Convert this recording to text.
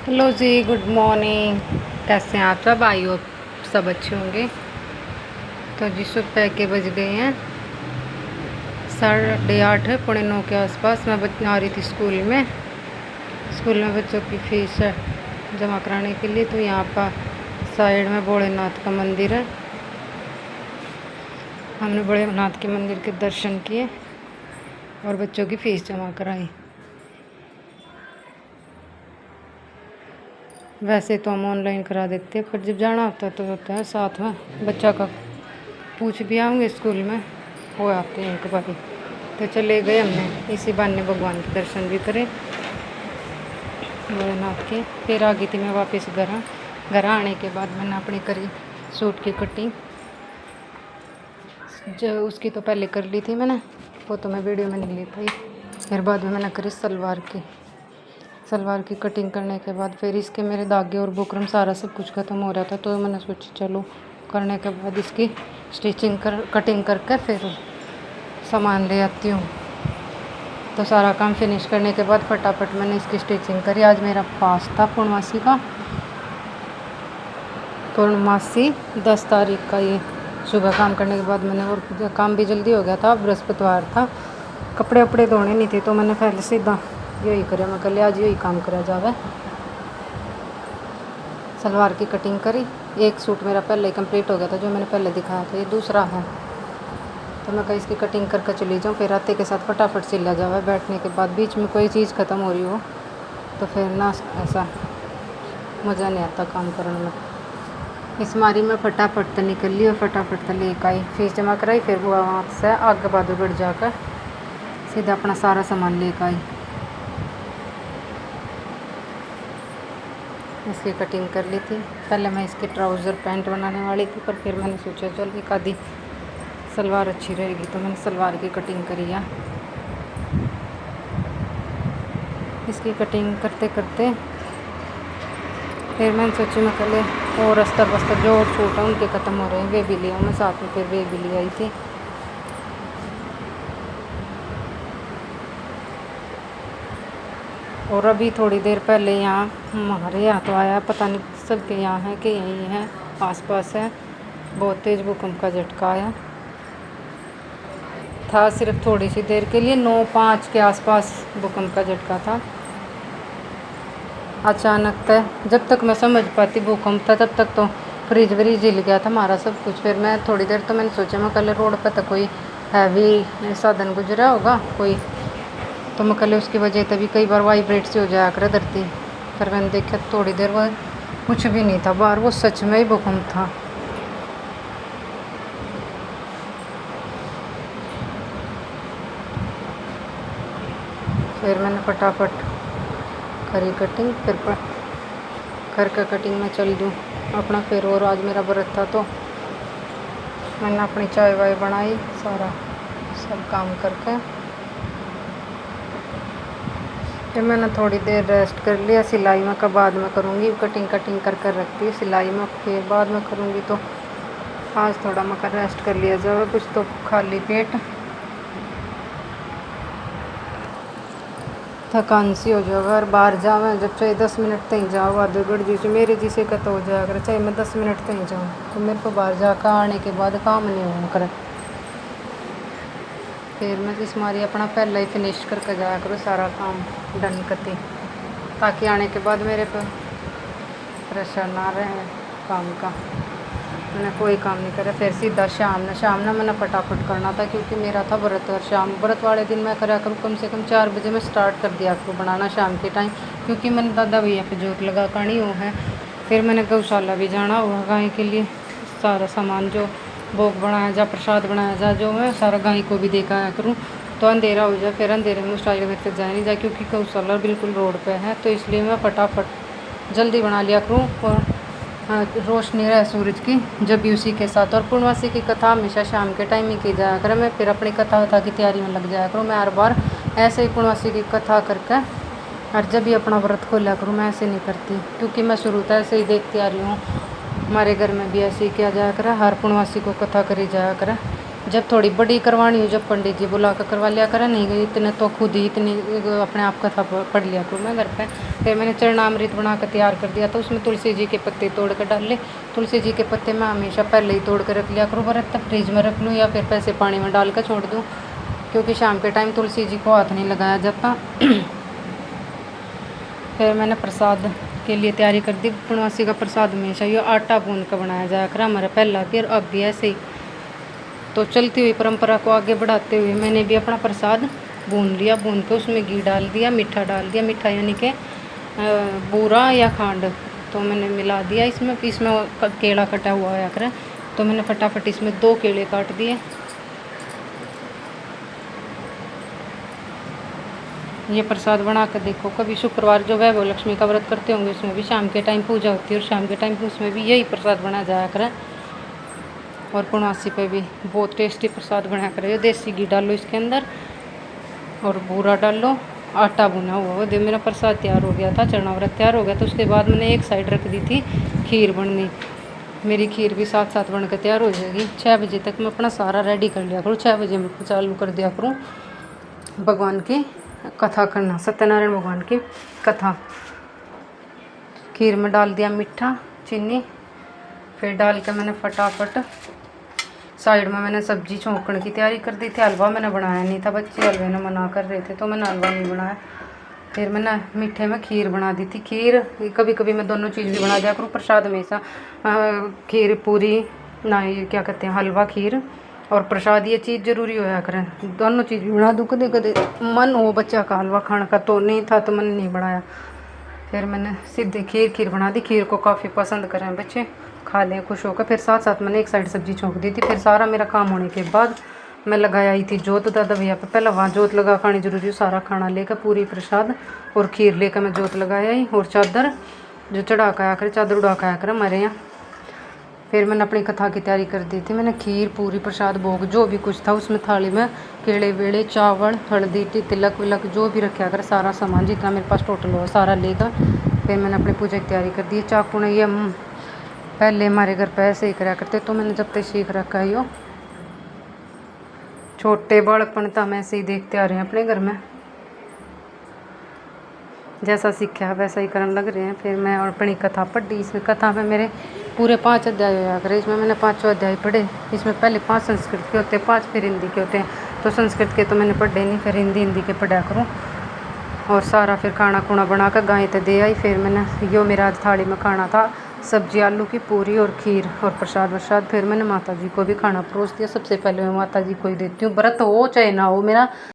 Hello जी, good morning. कैसे हैं आप सब? आई होप सब अच्छे होंगे। तो जी सुबह के बज गए हैं 8:30 पौने 9 के आसपास। मैं आ रही थी स्कूल में बच्चों की फ़ीस जमा कराने के लिए। तो यहाँ पर साइड में भोलेनाथ का मंदिर है। हमने भोलेनाथ के मंदिर के दर्शन किए और बच्चों की फ़ीस जमा कराई। वैसे तो हम ऑनलाइन करा देते हैं, पर जब जाना होता है साथ में बच्चा का पूछ भी आऊँगे स्कूल में हो आते हैं एक बारी। तो चले गए हमने, इसी बहाने भगवान के दर्शन भी करे भोलेनाथ के। फिर आ गई थी मैं वापस घर आने के बाद मैंने अपनी करी सूट की कटिंग। जो उसकी तो पहले कर ली थी मैंने, वो तो मैं वीडियो में नहीं ली पाई। फिर बाद में मैंने करी सलवार की कटिंग करने के बाद फिर इसके मेरे धागे और बुकरम सारा सब कुछ ख़त्म हो रहा था। तो मैंने सोचा चलो करने के बाद इसकी कटिंग करके फिर सामान ले आती हूँ। तो सारा काम फिनिश करने के बाद फटाफट मैंने इसकी स्टिचिंग करी। आज मेरा पास था पूर्णमासी 10 तारीख का। ये सुबह काम करने के बाद मैंने, और काम भी जल्दी हो गया था, बृहस्पतिवार था, कपड़े वपड़े धोने नहीं थे। तो मैंने पहले सीधा यही करा, मैं कल आज यही काम करा जावे। सलवार की कटिंग करी। एक सूट मेरा पहले ही कंप्लीट हो गया था जो मैंने पहले दिखाया था, ये दूसरा है। तो मैं कहीं इसकी कटिंग करके चली जाऊँ, फिर राते के साथ फटाफट सिला जावे। बैठने के बाद बीच में कोई चीज़ ख़त्म हो रही हो तो फिर ना ऐसा मज़ा नहीं आता काम करने में। इस मारी में फटाफट तो निकल ली और फटाफट तो लेकर आई, फीस जमा कराई। फिर वो वहाँ से आगे बहादुरगढ़ जाकर सीधा अपना सारा सामान लेकर आई। इसकी कटिंग कर ली थी। पहले मैं इसके ट्राउज़र पैंट बनाने वाली थी, पर फिर मैंने सोचा चल एक आधी सलवार अच्छी रहेगी, तो मैंने सलवार की कटिंग करी है। इसकी कटिंग करते करते फिर मैंने सोची मैं कल और अस्तर बस्तर जो और सूट है उनके ख़त्म हो रहे हैं, वे भी लिया मैं साथ में। फिर वे भी ले आई थी। और अभी थोड़ी देर पहले यहाँ हमारे यहाँ तो आया, पता नहीं सबके यहाँ है कि यहीं है आसपास है, बहुत तेज़ भूकंप का झटका आया था। सिर्फ थोड़ी सी देर के लिए 9:05 के आसपास भूकंप का झटका था। अचानक था, जब तक मैं समझ पाती भूकंप था तब तक तो फ्रिज व्रिज हिल गया था हमारा सब कुछ। फिर मैं थोड़ी देर तो मैंने सोचा मैं कल रोड पर तो कोई हैवी साधन गुजरा होगा कोई, तो मैं कल उसकी वजह तभी कई बार वाइब्रेट से हो जाया कर धरती। पर मैंने देखा थोड़ी देर बाद कुछ भी नहीं था बाहर, वो सच में ही भूकंप था। फिर मैंने फटाफट करी कटिंग, फिर करके कटिंग में चल दूँ अपना। फिर और आज मेरा व्रत था तो मैंने अपनी चाय वाय बनाई, सारा सब काम करके फिर मैंने थोड़ी देर रेस्ट कर लिया। सिलाई में का बाद में करूँगी, कटिंग कर कर रखती है सिलाई में, फिर बाद में करूँगी। तो आज थोड़ा मैं रेस्ट कर लिया जाए, कुछ तो खाली पेट थकान सी हो जाएगा। और बाहर जाओ जब चाहे 10 मिनट तक जाओ बहादुरगढ़ जी से मेरे जी से कत हो जाया करे, चाहे मैं 10 मिनट तक जाऊँ तो मेरे को बाहर जाकर आने के बाद काम नहीं हो करे। फिर मैं जिस मारी अपना पहले ही फिनिश करके जाया करूँ सारा काम डन करती, ताकि आने के बाद मेरे पे प्रेशर ना रहे काम का। मैंने कोई काम नहीं करा। फिर सीधा शाम ने मैंने फटाफट करना था, क्योंकि मेरा था व्रत। और व्रत वाले दिन मैं करा करूँ कम से कम 4 बजे मैं स्टार्ट कर दिया करूँ बनाना शाम के टाइम, क्योंकि मैंने दादा भैया पे जोत लगा करनी वो है। फिर मैंने गौशाला भी जाना हुआ गाय के लिए, सारा सामान जो भोग बनाया जा, प्रसाद बनाया जा, जो मैं सारा गाय को भी देखा आया करूँ। तो अंधेरा हो जाए, फिर अंधेरे में उस टाइम तक जाया नहीं जाए, क्योंकि गौशाला बिल्कुल रोड पे है। तो इसलिए मैं फटाफट जल्दी बना लिया करूँ और रोशनी रहे सूरज की जब भी उसी के साथ। और पूर्णमासी की कथा हमेशा शाम के टाइम ही की जाया करे। मैं फिर अपनी कथा की तैयारी में लग जाया करूँ। मैं हर बार ऐसे ही पूर्णमासी की कथा करके और जब भी अपना व्रत खोला करूँ, मैं ऐसे नहीं करती, क्योंकि मैं शुरू से ऐसे ही देखती आ रही हूँ। हमारे घर में भी ऐसे ही किया जाया करे, हर पूर्णमासी को कथा करी जाया करे। जब थोड़ी बड़ी करवानी हो, जब पंडित जी बुला कर करवा लिया करें, नहीं इतने तो खुद ही इतनी अपने आप कथा पढ़ लिया करूँ मैं घर पे। फिर मैंने चरणामृत बना कर तैयार कर दिया था, उसमें तुलसी जी के पत्ते तोड़ कर डाल ले। तुलसी जी के पत्ते मैं हमेशा पहले ही तोड़ कर रख लिया करूँ, बरत तक फ्रिज में रख लूँ या फिर पैसे पानी में डाल कर छोड़ दूँ, क्योंकि शाम के टाइम तुलसी जी को हाथ नहीं लगाया जाता। फिर मैंने प्रसाद के लिए तैयारी कर दी। पूर्णमासी का प्रसाद हमेशा ये आटा गूंद का बनाया जाया कर हमारा पहला, फिर अब भी ऐसे ही। तो चलती हुई परंपरा को आगे बढ़ाते हुए मैंने भी अपना प्रसाद भून लिया। भून के उसमें घी डाल दिया, मीठा डाल दिया, मीठा यानी कि बूरा या खांड, तो मैंने मिला दिया इसमें। इसमें केला कटा हुआ आया करे, तो मैंने फटाफट इसमें 2 केले काट दिए। ये प्रसाद बना कर देखो कभी। शुक्रवार जो वैभव लक्ष्मी का व्रत करते होंगे उसमें भी शाम के टाइम पूजा होती है, और शाम के टाइम उसमें भी यही प्रसाद बना जाया करें। और पूर्णमासी पे भी बहुत टेस्टी प्रसाद बनाया करें। देसी घी डालो इसके अंदर और बूरा डालो, आटा भुना हुआ। वो दे मेरा प्रसाद तैयार हो गया था, चरणाव्रत तैयार हो गया। तो उसके बाद मैंने एक साइड रख दी थी खीर बननी। मेरी खीर भी साथ साथ बन कर तैयार हो जाएगी। 6 बजे तक मैं अपना सारा रेडी कर लिया करूँ। 6 बजे मैं चालू कर दिया करूँ भगवान की कथा करना, सत्यनारायण भगवान की कथा। खीर में डाल दिया मीठा, चीनी, फिर डाल के मैंने फटाफट साइड में मैंने सब्जी छौंकने की तैयारी कर दी थी। हलवा मैंने बनाया नहीं था, बच्चे हलवे ने मना कर रहे थे तो मैंने हलवा नहीं बनाया। फिर मैंने मीठे में खीर बना दी थी। खीर कभी कभी मैं दोनों चीज़ भी बना दिया करूँ। प्रसाद हमेशा खीर पूरी ना, ये क्या कहते हैं, हलवा खीर और प्रसाद, ये चीज़ ज़रूरी होया करें। दोनों चीज़ भी बना दूँ। कदे कदे मन हो बच्चा का हलवा खाने का, तो नहीं था तो मैंने नहीं बनाया। फिर मैंने सीधे खीर बना दी। खीर को काफ़ी पसंद करें बच्चे, खा लें खुश होकर। फिर साथ साथ मैंने एक साइड सब्जी छोंक दी थी। फिर सारा मेरा काम होने के बाद मैं लगाया आई थी जोत दादा भैया पे। पहले वहाँ जोत लगा खानी जरूरी है। सारा खाना लेकर, पूरी प्रसाद और खीर लेकर मैं जोत लगाया आई, और चादर जो चढ़ा के आया करे, चादर उड़ा के आया करे हमारे यहाँ। फिर मैंने अपनी कथा की तैयारी कर दी थी। मैंने खीर, पूरी, प्रसाद, भोग जो भी कुछ था उसमें थाली में केले वेले, चावल, हल्दी, तिलक विलक जो भी रखा कर, सारा सामान जितना मेरे पास टोटल हो सारा लेकर फिर मैंने अपनी पूजा की तैयारी कर दी। चाकू ने ये पहले हमारे घर पे ऐसे ही करा करते, तो मैंने जब तक सीख रखा है, यो छोटे बालकपन तो हम ऐसे ही देखते आ रहे हैं अपने घर में। जैसा सीखा वैसा ही करने लग रहे हैं। फिर मैं और अपनी कथा पढ़ी। इसमें कथा में मेरे पूरे 5 अध्याय होया करे। इसमें मैंने 5 अध्याय पढ़े। इसमें पहले 5 संस्कृत के होते हैं, 5 फिर हिंदी के होते हैं। तो संस्कृत के तो मैंने पढ़े नहीं, फिर हिंदी के पढ़ा करूँ। और सारा फिर खाना खुना बना कर गाय तो दे आई। फिर मैंने यो मेरा आज थाली में खाना था सब्जी आलू की, पूरी और खीर और प्रसाद वरसाद। फिर मैंने माता जी को भी खाना परोस दिया। सबसे पहले मैं माता जी को ही देती हूँ, व्रत हो चाहे ना हो मेरा।